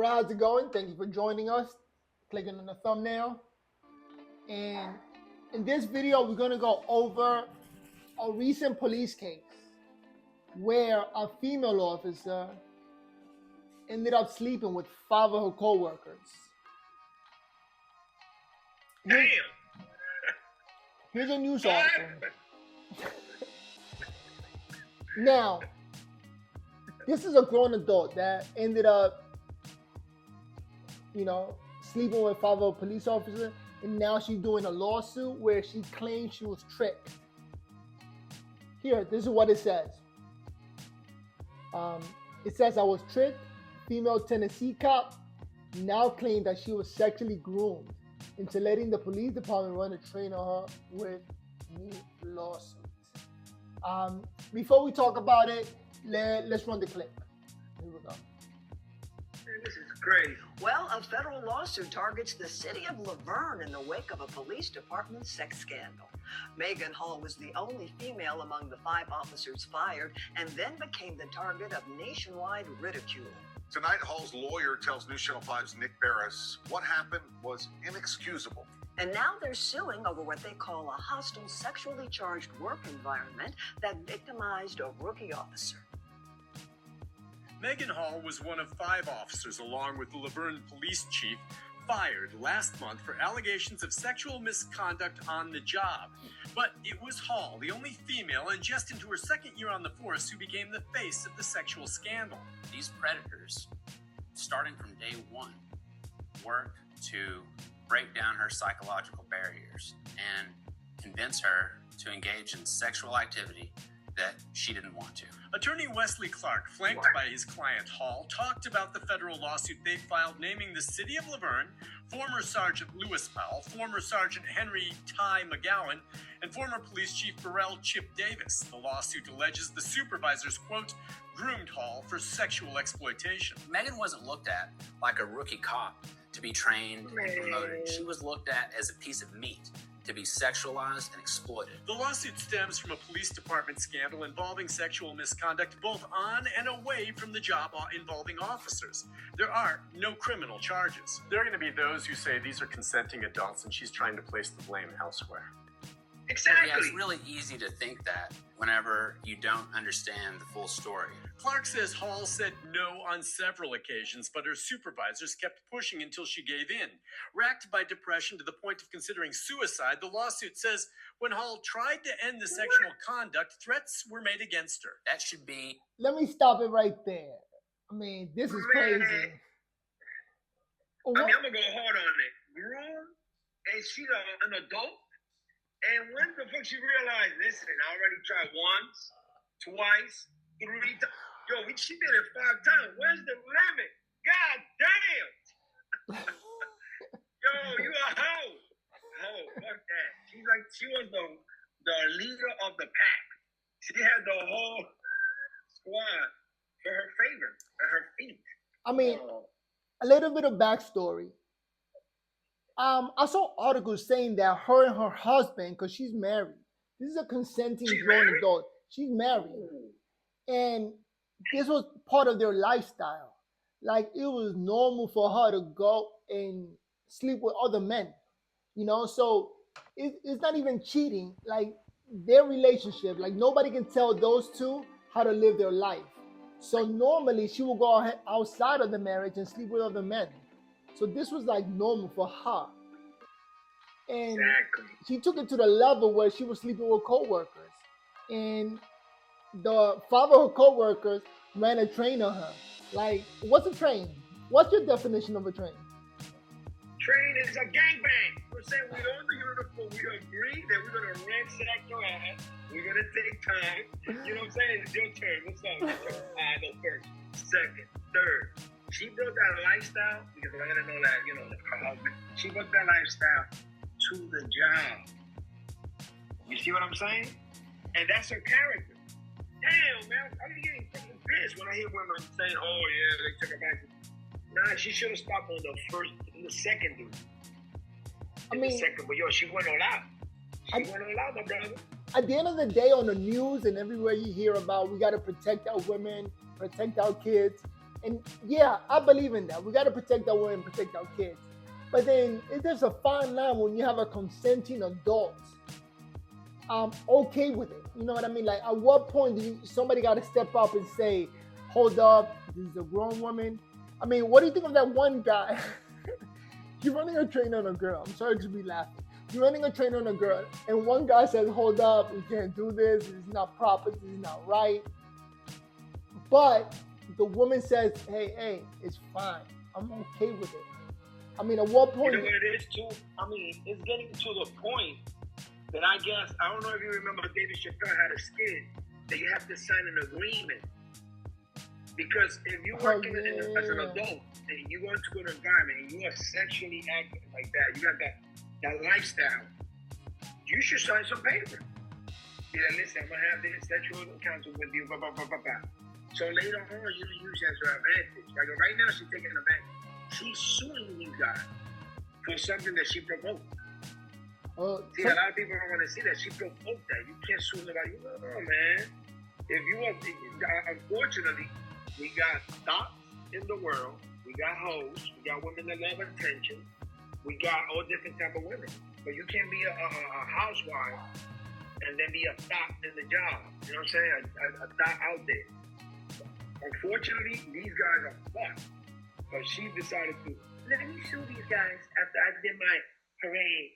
All right, how's it going? Thank you for joining us. Clicking on the thumbnail. And in this video, we're going to go over a recent police case where a female officer ended up sleeping with 5 of her co-workers. Damn. Here's a news article. Now, this is a grown adult that ended up, sleeping with 5 of a police officer, and now she's doing a lawsuit where she claims she was tricked. Here, this is what it says. It says, I was tricked. Female Tennessee cop now claimed that she was sexually groomed into letting the police department run a train on her with new lawsuit. Before we talk about it, let's run the clip. Here we go. This is crazy. Well, a federal lawsuit targets the city of Laverne in the wake of a police department sex scandal. Megan Hall was the only female among the 5 officers fired and then became the target of nationwide ridicule. Tonight, Hall's lawyer tells News Channel 5's Nick Barris what happened was inexcusable. And now they're suing over what they call a hostile, sexually charged work environment that victimized a rookie officer. Megan Hall was one of 5 officers, along with the Laverne police chief, fired last month for allegations of sexual misconduct on the job. But it was Hall, the only female and just into her 2nd year on the force, who became the face of the sexual scandal. These predators, starting from day one, work to break down her psychological barriers and convince her to engage in sexual activity that she didn't want to. Attorney Wesley Clark, flanked by his client Hall, talked about the federal lawsuit they filed naming the city of Laverne, former Sergeant Lewis Powell, former Sergeant Henry Ty McGowan, and former Police Chief Burrell Chip Davis. The lawsuit alleges the supervisors, quote, groomed Hall for sexual exploitation. Megan wasn't looked at like a rookie cop to be trained and promoted. She was looked at as a piece of meat to be sexualized and exploited. The lawsuit stems from a police department scandal involving sexual misconduct both on and away from the job involving officers. There are no criminal charges. There are going to be those who say these are consenting adults and she's trying to place the blame elsewhere. Exactly. Yeah, it's really easy to think that whenever you don't understand the full story. Clark says Hall said no on several occasions, but her supervisors kept pushing until she gave in. Racked by depression to the point of considering suicide, the lawsuit says when Hall tried to end the sexual conduct, threats were made against her. That should be... Let me stop it right there. I mean, this is crazy. I'm going to go hard on it. Groom, and she's an adult. And when the fuck she realized, listen, I already tried once, twice, 3 times. Yo, she did it 5 times. Where's the limit? God damn. Yo, you a hoe. Hoe, fuck that. She was the leader of the pack. She had the whole squad for her favor, for her feet. I mean, a little bit of backstory. I saw articles saying that her and her husband, because she's married, this is a consenting grown adult. She's married. And this was part of their lifestyle. Like, it was normal for her to go and sleep with other men, So it's not even cheating. Like, their relationship, like, nobody can tell those two how to live their life. So normally she will go outside of the marriage and sleep with other men. So this was like normal for her. And she took it to the level where she was sleeping with co-workers. And the 5 of her co-workers ran a train on her. Like, what's a train? What's your definition of a train? Train is a gangbang. We're saying we're on the uniform. We agree that we're going to ransack your ass. We're going to take time. You know what I'm saying? It's your turn. What's up? I go first, second, third. She built that lifestyle because I gotta know that, her husband. She built that lifestyle to the job. You see what I'm saying? And that's her character. Damn, man, I'm getting fucking pissed when I hear women saying, "Oh yeah, they took her back." Nah, she should have stopped on the second dude. The second, but she went all out. She went all out, my brother. At the end of the day, on the news and everywhere you hear about, we gotta protect our women, protect our kids. And yeah, I believe in that. We got to protect our women, protect our kids. But then there's a fine line when you have a consenting adult. I'm okay with it. You know what I mean? Like, at what point do somebody got to step up and say, "Hold up, this is a grown woman"? I mean, what do you think of that one guy? You're running a train on a girl. I'm sorry to be laughing. You're running a train on a girl, and one guy says, "Hold up, we can't do this. This is not proper. This is not right." But the woman says, "Hey, it's fine. I'm okay with it." I mean, at what point? You know what it is too? I mean, it's getting to the point that I guess, I don't know if you remember, David Chappelle had a skit that you have to sign an agreement. Because if you're working as an adult and you go into an environment and you are sexually acting like that, you got that lifestyle, you should sign some paper. Yeah, listen, I'm going to have this sexual encounter with you, blah, blah, blah, blah, blah. So later on, you can use that to her advantage. Like right now, she's taking advantage. She's suing these guys for something that she provoked. See, a lot of people don't want to see that. She provoked that. You can't sue nobody. No, man. If you are, unfortunately, we got thoughts in the world. We got hoes. We got women that love attention. We got all different type of women. But you can't be a housewife and then be a thought in the job. You know what I'm saying? A thought out there. Unfortunately, these guys are fucked. But she decided to, let me sue these guys after I did my parade.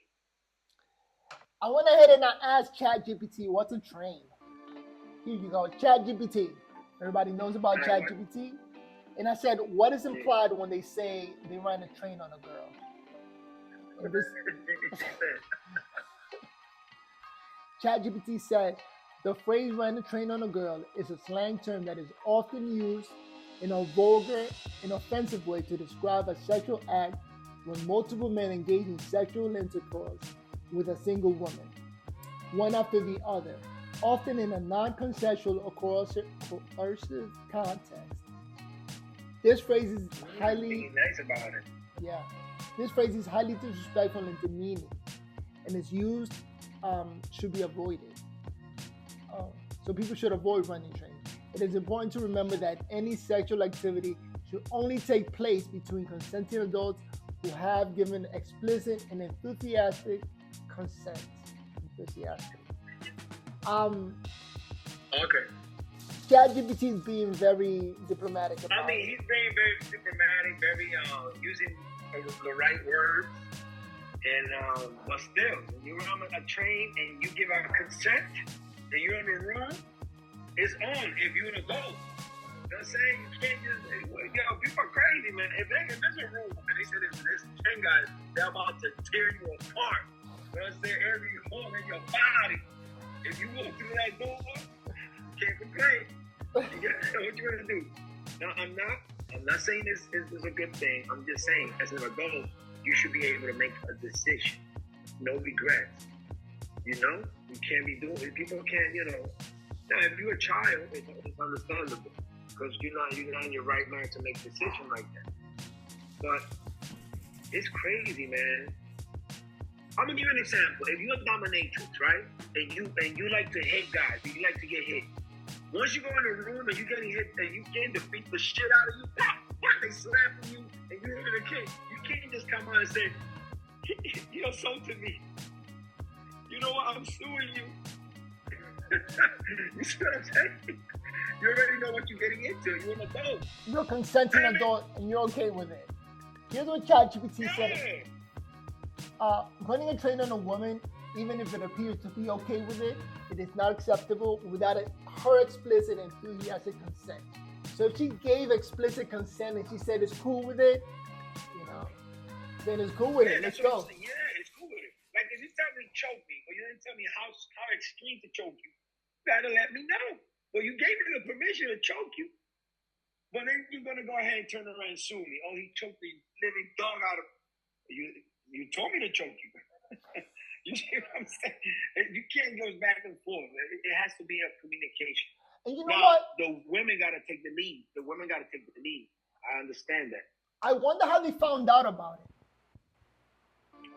I went ahead and I asked ChatGPT, what's a train? Here you go, ChatGPT. Everybody knows about ChatGPT. And I said, what is implied when they say they ran a train on a girl? And this ChatGPT said, the phrase ran a train on a girl is a slang term that is often used in a vulgar and offensive way to describe a sexual act when multiple men engage in sexual intercourse with a single woman, one after the other, often in a non-consensual or coercive context. This phrase is highly nice about it. Yeah, this phrase is highly disrespectful and demeaning, and its use should be avoided. So people should avoid running trains. It is important to remember that any sexual activity should only take place between consenting adults who have given explicit and enthusiastic consent. Enthusiastic. Okay. ChatGPT is being very diplomatic about I mean, he's being very diplomatic, very using the right words. And but still, when you're on a train and you give out consent and you're in the room, it's on if you're an adult. You know what I'm saying? You can't just, people are crazy, man. If there's a room and they say there's 10 guys, they're about to tear you apart. You know what I'm saying? Every hole in your body. If you walk through that door, can't complain. What you gonna do? Now, I'm not saying this is a good thing. I'm just saying, as an adult, you should be able to make a decision. No regrets. You know? You can't be doing it. People can't, Now, if you're a child, it's understandable. Because you're not in your right mind to make a decision like that. But it's crazy, man. I'm gonna give you an example. If you're a dominatrix, right? And you like to hit guys, and you like to get hit. Once you go in a room and you're getting hit and you can't defeat the shit out of you, they slapping you and you're hitting a kid. You can't just come out and say, you assaulted me. You know what? I'm suing you. You see what I'm saying? You already know what you're getting into. You're an adult. You're a consenting adult and you're okay with it. Here's what ChatGPT said. Running a train on a woman, even if it appears to be okay with it, it is not acceptable without her explicit and enthusiastic consent. So if she gave explicit consent and she said it's cool with it, then it's cool with it. Let's go. Yeah, it's cool with it. Like if you tell me choke me, or you didn't tell me how extreme to choke you, you gotta let me know. Well, you gave me the permission to choke you, but then you're gonna go ahead and turn around and sue me. Oh, he choked the living dog out of you. You told me to choke you. You see what I'm saying? You can't go back and forth. It has to be a communication. And you know what? The women got to take the lead. I understand that. I wonder how they found out about it.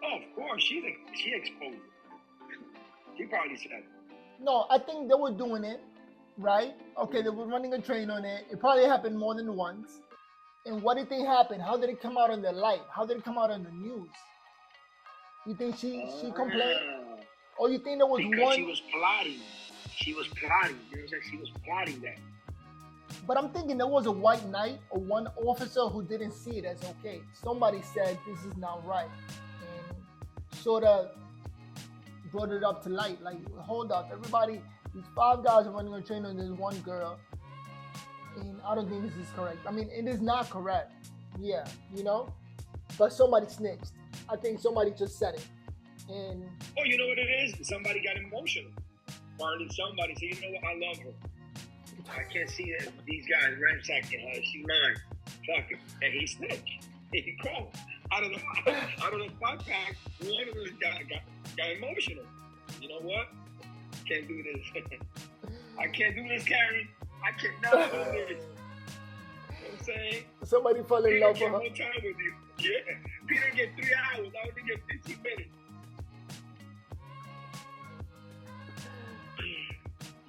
Oh, of course. She exposed it. She probably said it. No, I think they were doing it, right? Okay, they were running a train on it. It probably happened more than once. And what did they happen? How did it come out in the light? How did it come out in the news? You think she complained? Or you think there was because one? she was plotting. She was plotting. You know what I'm saying? She was plotting that. But I'm thinking there was a white knight or one officer who didn't see it as okay. Somebody said this is not right, and sort of brought it up to light. Like, hold up, everybody, these 5 guys are running a train on this one girl, and I don't think this is correct. I mean, it is not correct. Yeah, you know, but somebody snitched. I think somebody just said it, and Oh, you know what it is? Somebody got emotional. Finally, somebody said, you know what? I love her. I can't see that these guys ransacking her. She mine. Fuck it. And he snitched. He called. Out of the 5-pack, one of them got emotional. You know what? Can't do this. I can't do this, Karen. I cannot do this. You know what I'm saying? somebody fell in Peter love get with more her. time with you. Yeah. Peter get 3 hours. I only get 15 minutes.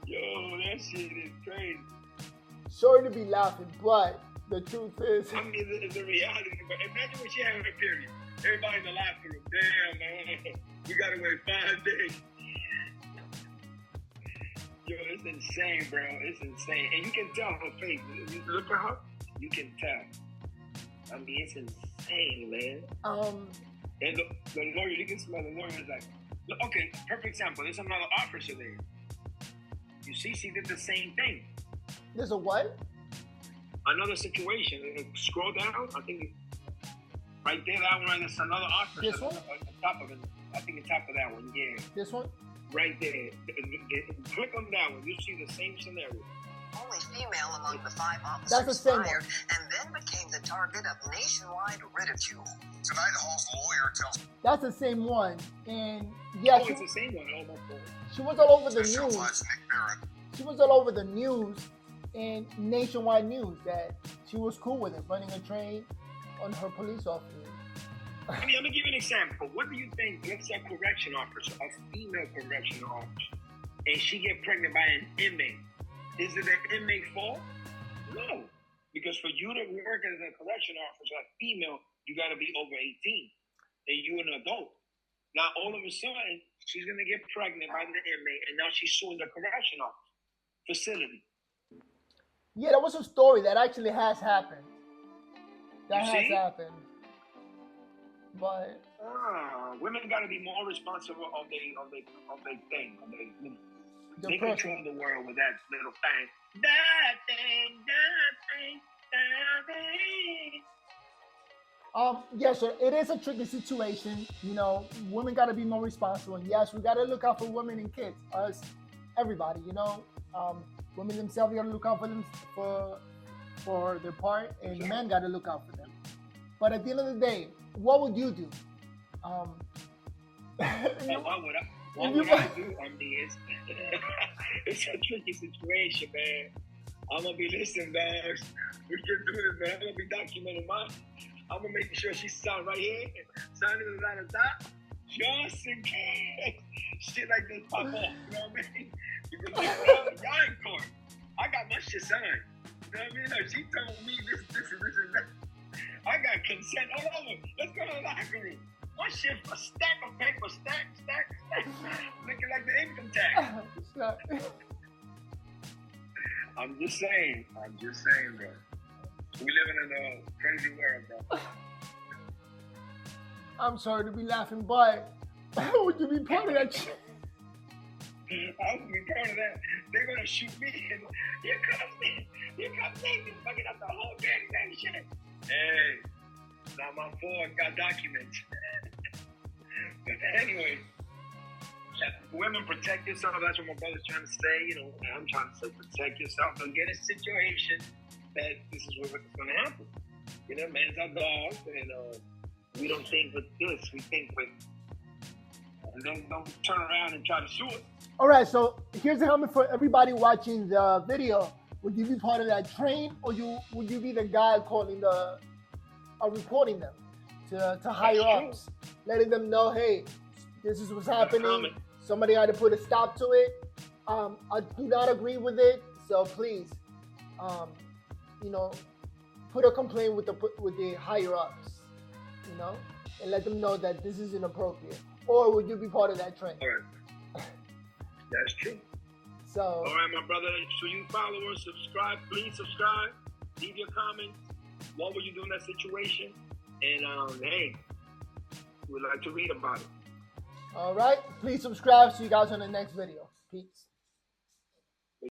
Yo, that shit is crazy. Sorry to be laughing, but the truth is, I mean, it's a reality. But imagine when she had her period. Everybody in the locker room. Damn, man. We gotta wait 5 days. Yo, it's insane, bro. It's insane. And you can tell her face. You look at her, you can tell. I mean, it's insane, man. And the lawyer, you can smell the lawyer is like, look, okay, perfect example. There's another officer there. You see, she did the same thing. there's a what? Another situation. Scroll down. I think right there, that one. Right, there's another officer. This one? On top of it. I think on top of that one. Yeah. This one? Right there. Click on that one. You see the same scenario. Only female among the 5 That's the officers same fired, and then became the target of nationwide ridicule. Tonight, Hall's lawyer tells That's the same one. And yeah, Oh, it's the same one. Oh my God. she was all over the National news. Five's Nick Barrett. She was all over the news and nationwide news that she was cool with it, running a train on her police officer. I mean, let me give you an example. What do you think? Let's say a correction officer, a female correction officer, and she get pregnant by an inmate. Is it an inmate fault? No. Because for you to work as a correction officer, a female, you got to be over 18. And you're an adult. Now, all of a sudden, she's going to get pregnant by the inmate, and now she's suing the correction officer facility. Yeah, there was a story that actually has happened. That You has see? happened. But Women got to be more responsible of their thing. the They person, control the world with that little thing. yeah, so it is a tricky situation. You know, women got to be more responsible. And yes, we got to look out for women and kids, us, everybody. You know, women themselves got to look out for them for their part, and men got to look out for them. But at the end of the day, what would you do? What would I do? I mean, it's a tricky situation, man. I'm gonna be listening, dogs. We can do this, man. I'm gonna be documenting mine. I'm gonna make sure she's signed right here, signing it on the top, just in case shit like this pop off. You know what I mean? Because y'all in court. I got my shit signed. You know what I mean? Like, she told me this and that. I got consent all over. Let's go to the locker room. My shit, a stack of paper, stack. Looking like the income tax. I'm just saying, bro. We living in a crazy world, bro. I'm sorry to be laughing, but would you be part of that shit? I would be part of that. They're gonna shoot me, and here comes Nathan, fucking up the whole damn shit. Hey, it's not my fault. I got documents. But anyway, women, protect yourself. That's what my brother's trying to say. You know, I'm trying to say, protect yourself. Don't get in a situation that this is what's going to happen. You know, men's are dogs, and we don't think with this. We think with, and then don't turn around and try to sue it. All right, so here's the helmet for everybody watching the video. Would you be part of that train, or would you be the guy calling reporting them to higher ups, letting them know, hey, this is what's happening. Somebody had to put a stop to it. I do not agree with it, so please, you know, put a complaint with the higher ups, you know, and let them know that this is inappropriate? Or would you be part of that trend? All right. That's true. So, all right, my brother. So you follow us, subscribe. Please subscribe. Leave your comments. What would you do in that situation? And hey, we'd like to read about it. all right. Please subscribe. See you guys on the next video. Peace.